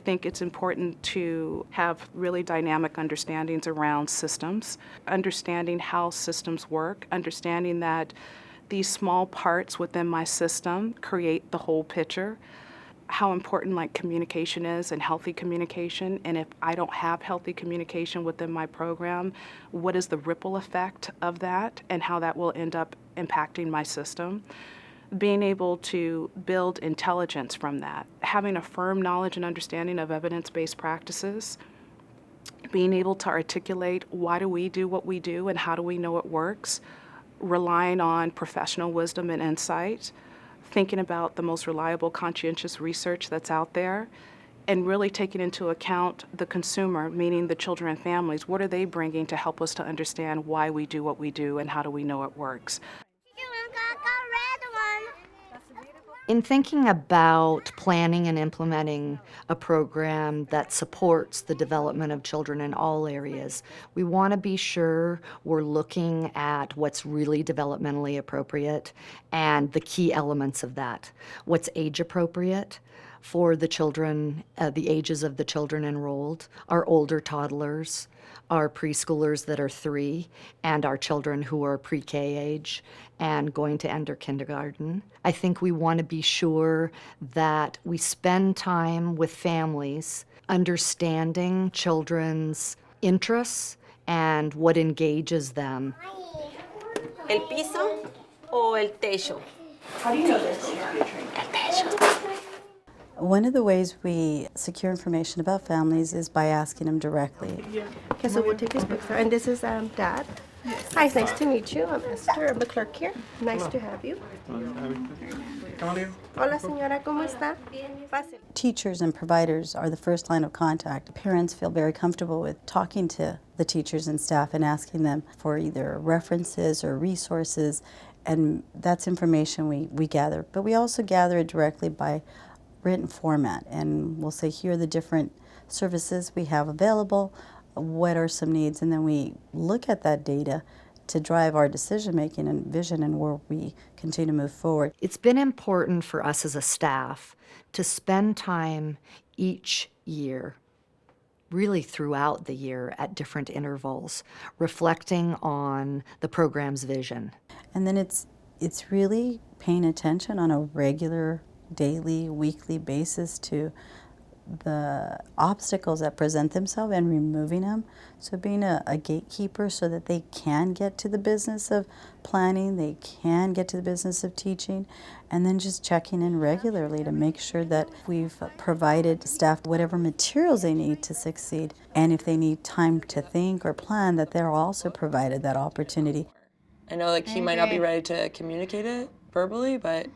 think it's important to have really dynamic understandings around systems, understanding how systems work, understanding that these small parts within my system create the whole picture, how important like communication is and healthy communication, and if I don't have healthy communication within my program, what is the ripple effect of that and how that will end up impacting my system. Being able to build intelligence from that, having a firm knowledge and understanding of evidence-based practices, being able to articulate why do we do what we do and how do we know it works, relying on professional wisdom and insight, thinking about the most reliable, conscientious research that's out there, and really taking into account the consumer, meaning the children and families. What are they bringing to help us to understand why we do what we do and how do we know it works? In thinking about planning and implementing a program that supports the development of children in all areas, we want to be sure we're looking at what's really developmentally appropriate and the key elements of that. What's age appropriate for the children, the ages of the children enrolled, our older toddlers, our preschoolers that are 3, and our children who are pre-K age and going to enter kindergarten. I think we want to be sure that we spend time with families understanding children's interests and what engages them. El piso o el techo? How do you know this? El techo. One of the ways we secure information about families is by asking them directly. Okay, so we'll take his picture. And this is Dad. Hi, it's nice to meet you. I'm Esther. I'm the clerk here. Nice to have you. Hola, señora. ¿Cómo está? Fácil. Teachers and providers are the first line of contact. Parents feel very comfortable with talking to the teachers and staff and asking them for either references or resources, and that's information we gather. But we also gather it directly by written format, and we'll say here are the different services we have available, what are some needs, and then we look at that data to drive our decision making and vision and where we continue to move forward. It's been important for us as a staff to spend time each year, really throughout the year at different intervals, reflecting on the program's vision. And then it's really paying attention on a regular daily, weekly basis to the obstacles that present themselves and removing them. So being a gatekeeper so that they can get to the business of planning, they can get to the business of teaching, and then just checking in regularly to make sure that we've provided staff whatever materials they need to succeed. And if they need time to think or plan, that they're also provided that opportunity. I know like he might not be ready to communicate it verbally, but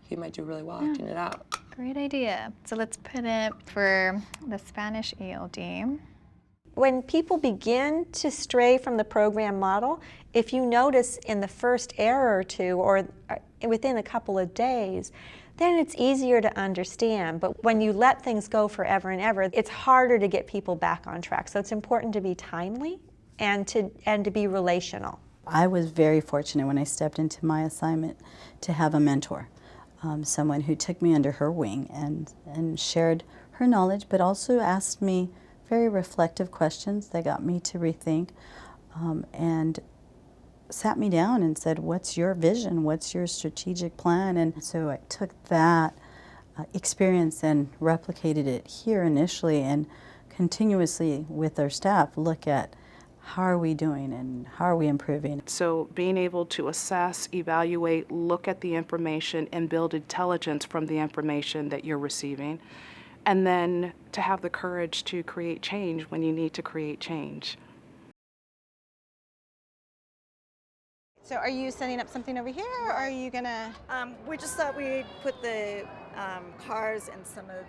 he might do really well acting it out. Great idea. So let's put it for the Spanish ELD. When people begin to stray from the program model, if you notice in the first error or two or within a couple of days, then it's easier to understand. But when you let things go forever and ever, it's harder to get people back on track. So it's important to be timely and to be relational. I was very fortunate when I stepped into my assignment to have a mentor. Someone who took me under her wing and shared her knowledge, but also asked me very reflective questions that got me to rethink, and sat me down and said, what's your vision? What's your strategic plan? And so I took that experience and replicated it here initially, and continuously with our staff look at how are we doing and how are we improving. So being able to assess, evaluate, look at the information, and build intelligence from the information that you're receiving, and then to have the courage to create change when you need to create change. So are you setting up something over here, or are you gonna? We just thought we'd put the cars and some of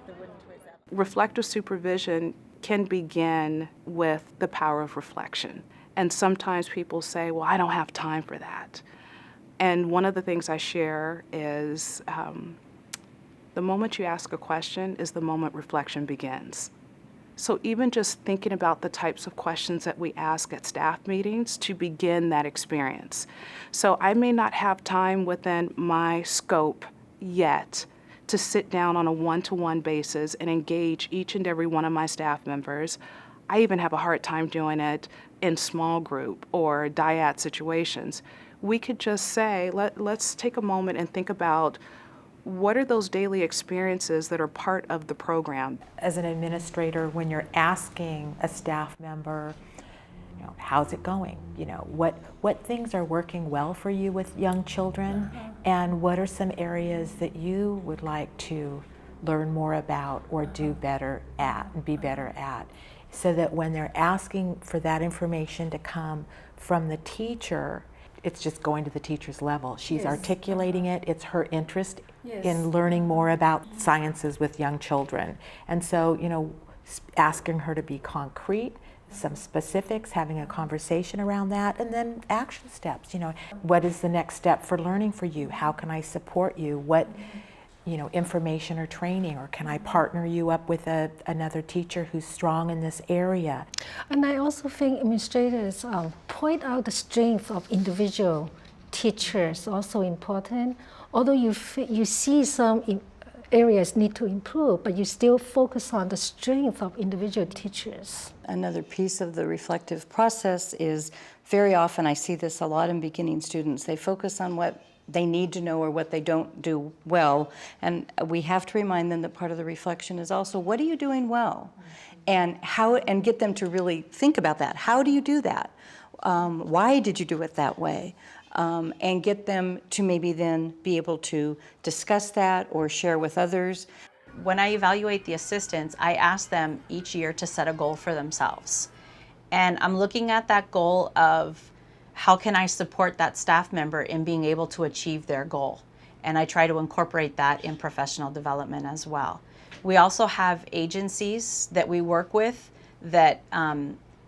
the wooden toys out. Reflective supervision can begin with the power of reflection. And sometimes people say, well, I don't have time for that. And one of the things I share is the moment you ask a question is the moment reflection begins. So even just thinking about the types of questions that we ask at staff meetings to begin that experience. So I may not have time within my scope yet to sit down on a one-to-one basis and engage each and every one of my staff members. I even have a hard time doing it in small group or dyad situations. We could just say, let's take a moment and think about what are those daily experiences that are part of the program. As an administrator, when you're asking a staff member, how's it going? What things are working well for you with young children, and what are some areas that you would like to learn more about or do better at and be better at, so that when they're asking for that information to come from the teacher, it's just going to the teacher's level. She's articulating it. It's her interest in learning more about sciences with young children. And so, asking her to be concrete, some specifics, having a conversation around that, and then action steps. What is the next step for learning for you? How can I support you? What information or training, or can I partner you up with another teacher who's strong in this area? And I also think administrators point out the strength of individual teachers, also important. Although you see some areas need to improve, but you still focus on the strength of individual teachers. Another piece of the reflective process is, very often I see this a lot in beginning students, they focus on what they need to know or what they don't do well, and we have to remind them that part of the reflection is also, what are you doing well? And get them to really think about that. How do you do that? Why did you do it that way? And get them to maybe then be able to discuss that or share with others. When I evaluate the assistants, I ask them each year to set a goal for themselves. And I'm looking at that goal of, how can I support that staff member in being able to achieve their goal? And I try to incorporate that in professional development as well. We also have agencies that we work with that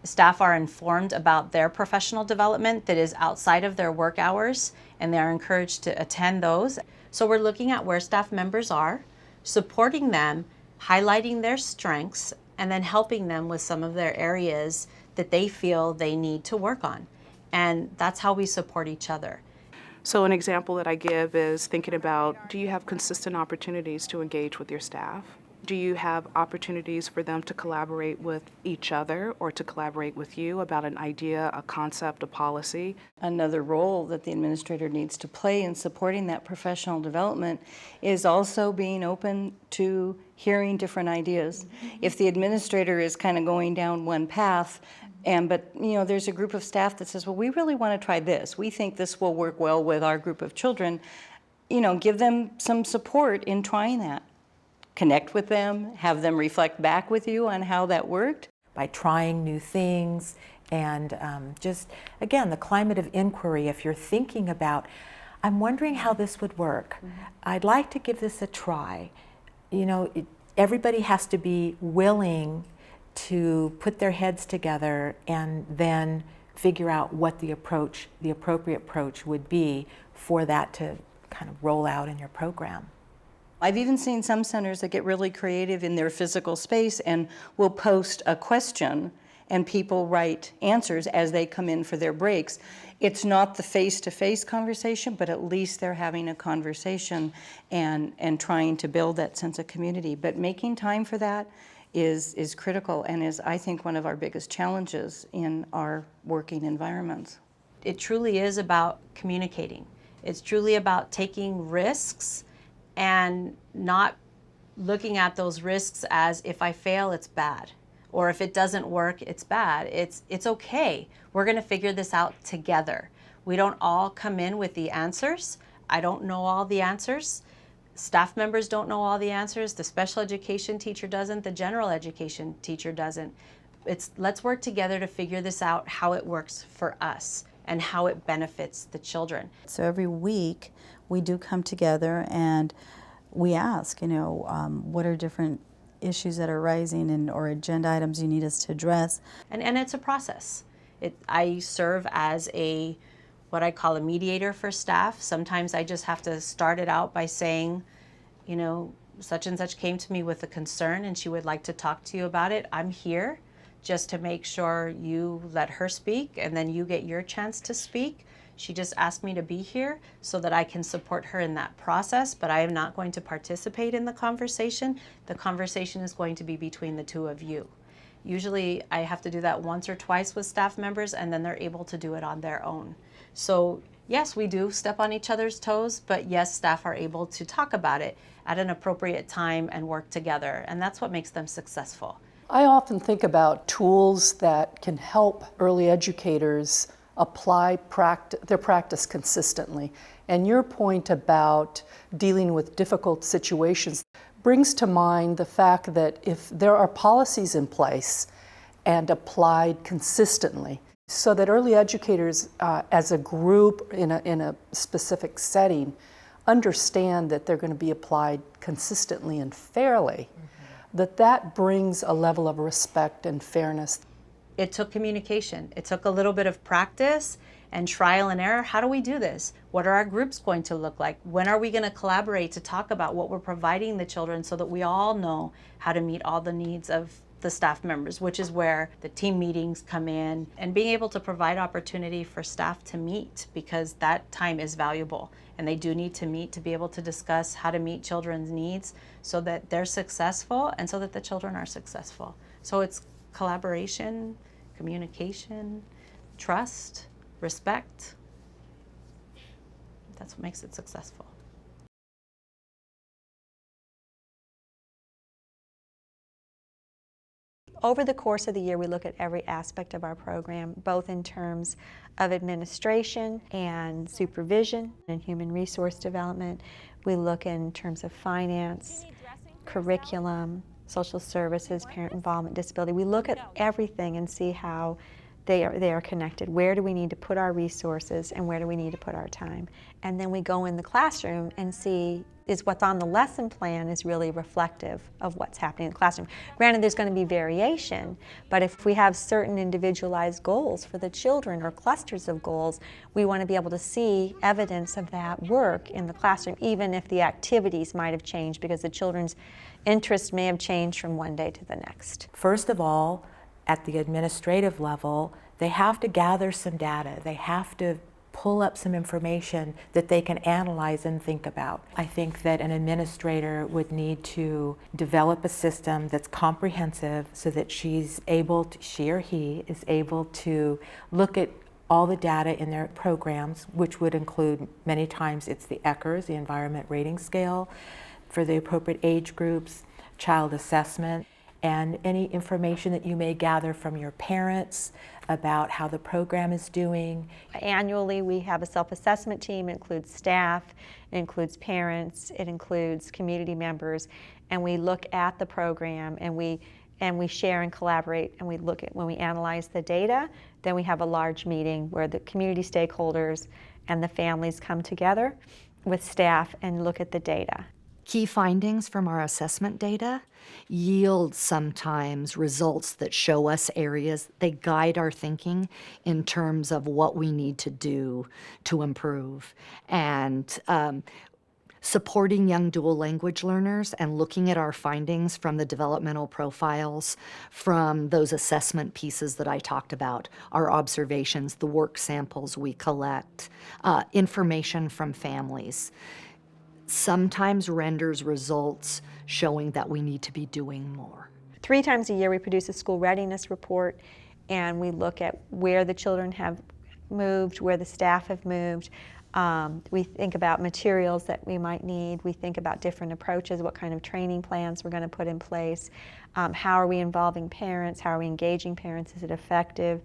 staff are informed about their professional development that is outside of their work hours, and they're encouraged to attend those. So we're looking at where staff members are, supporting them, highlighting their strengths, and then helping them with some of their areas that they feel they need to work on. And that's how we support each other. So an example that I give is thinking about, do you have consistent opportunities to engage with your staff? Do you have opportunities for them to collaborate with each other or to collaborate with you about an idea, a concept, a policy? Another role that the administrator needs to play in supporting that professional development is also being open to hearing different ideas. If the administrator is kind of going down one path, but there's a group of staff that says, well, we really want to try this. We think this will work well with our group of children. Give them some support in trying that. Connect with them, have them reflect back with you on how that worked. By trying new things, and just, again, the climate of inquiry. If you're thinking about, I'm wondering how this would work. I'd like to give this a try. Everybody has to be willing to put their heads together and then figure out what the appropriate approach would be for that to kind of roll out in your program. I've even seen some centers that get really creative in their physical space and will post a question and people write answers as they come in for their breaks. It's not the face-to-face conversation, but at least they're having a conversation and trying to build that sense of community. But making time for that is critical and is, I think, one of our biggest challenges in our working environments. It truly is about communicating. It's truly about taking risks and not looking at those risks as, if I fail, it's bad, or if it doesn't work, it's bad. It's okay. We're going to figure this out together. We don't all come in with the answers. I don't know all the answers. Staff members don't know all the answers. The special education teacher doesn't. The general education teacher doesn't. Let's work together to figure this out, how it works for us and how it benefits the children. So every week we do come together and we ask, what are different issues that are rising or agenda items you need us to address. And it's a process. I serve as what I call a mediator for staff. Sometimes I just have to start it out by saying, such and such came to me with a concern and she would like to talk to you about it. I'm here just to make sure you let her speak, and then you get your chance to speak. She just asked me to be here so that I can support her in that process, but I am not going to participate in the conversation. The conversation is going to be between the two of you. Usually I have to do that once or twice with staff members, and then they're able to do it on their own. So yes, we do step on each other's toes, but yes, staff are able to talk about it at an appropriate time and work together, and that's what makes them successful. I often think about tools that can help early educators apply their practice consistently. And your point about dealing with difficult situations brings to mind the fact that if there are policies in place and applied consistently, so that early educators as a group in a specific setting understand that they're going to be applied consistently and fairly, that brings a level of respect and fairness. It took communication. It took a little bit of practice and trial and error. How do we do this? What are our groups going to look like? When are we going to collaborate to talk about what we're providing the children so that we all know how to meet all the needs of the staff members, which is where the team meetings come in, and being able to provide opportunity for staff to meet, because that time is valuable and they do need to meet to be able to discuss how to meet children's needs so that they're successful and so that the children are successful. So it's collaboration, communication, trust, respect. That's what makes it successful. Over the course of the year, we look at every aspect of our program, both in terms of administration and supervision and human resource development. We look in terms of finance, curriculum, social services, parent involvement, disability. We look at everything and see how they are connected. Where do we need to put our resources and where do we need to put our time? And then we go in the classroom and see is what's on the lesson plan is really reflective of what's happening in the classroom. Granted, there's going to be variation, but if we have certain individualized goals for the children or clusters of goals, we want to be able to see evidence of that work in the classroom, even if the activities might have changed because the children's interest may have changed from one day to the next. First of all, at the administrative level, they have to gather some data. They have to pull up some information that they can analyze and think about. I think that an administrator would need to develop a system that's comprehensive so that she or he is able to look at all the data in their programs, which would include many times it's the ECRs, the Environment Rating Scale, for the appropriate age groups, child assessment, and any information that you may gather from your parents about how the program is doing. Annually, we have a self-assessment team. It includes staff, it includes parents, it includes community members, and we look at the program and we share and collaborate, and we look at, when we analyze the data, then we have a large meeting where the community stakeholders and the families come together with staff and look at the data. Key findings from our assessment data yield sometimes results that show us areas. They guide our thinking in terms of what we need to do to improve. And supporting young dual language learners and looking at our findings from the developmental profiles, from those assessment pieces that I talked about, our observations, the work samples we collect, information from families, sometimes renders results showing that we need to be doing more. 3 times a year we produce a school readiness report, and we look at where the children have moved, where the staff have moved. We think about materials that we might need. We think about different approaches, what kind of training plans we're going to put in place. How are we involving parents? How are we engaging parents? Is it effective?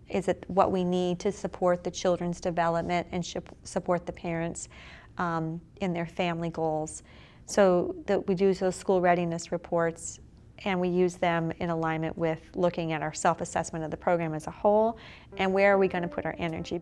Is it what we need to support the children's development and support the parents in their family goals? So that we do those school readiness reports, and we use them in alignment with looking at our self-assessment of the program as a whole and where are we going to put our energy.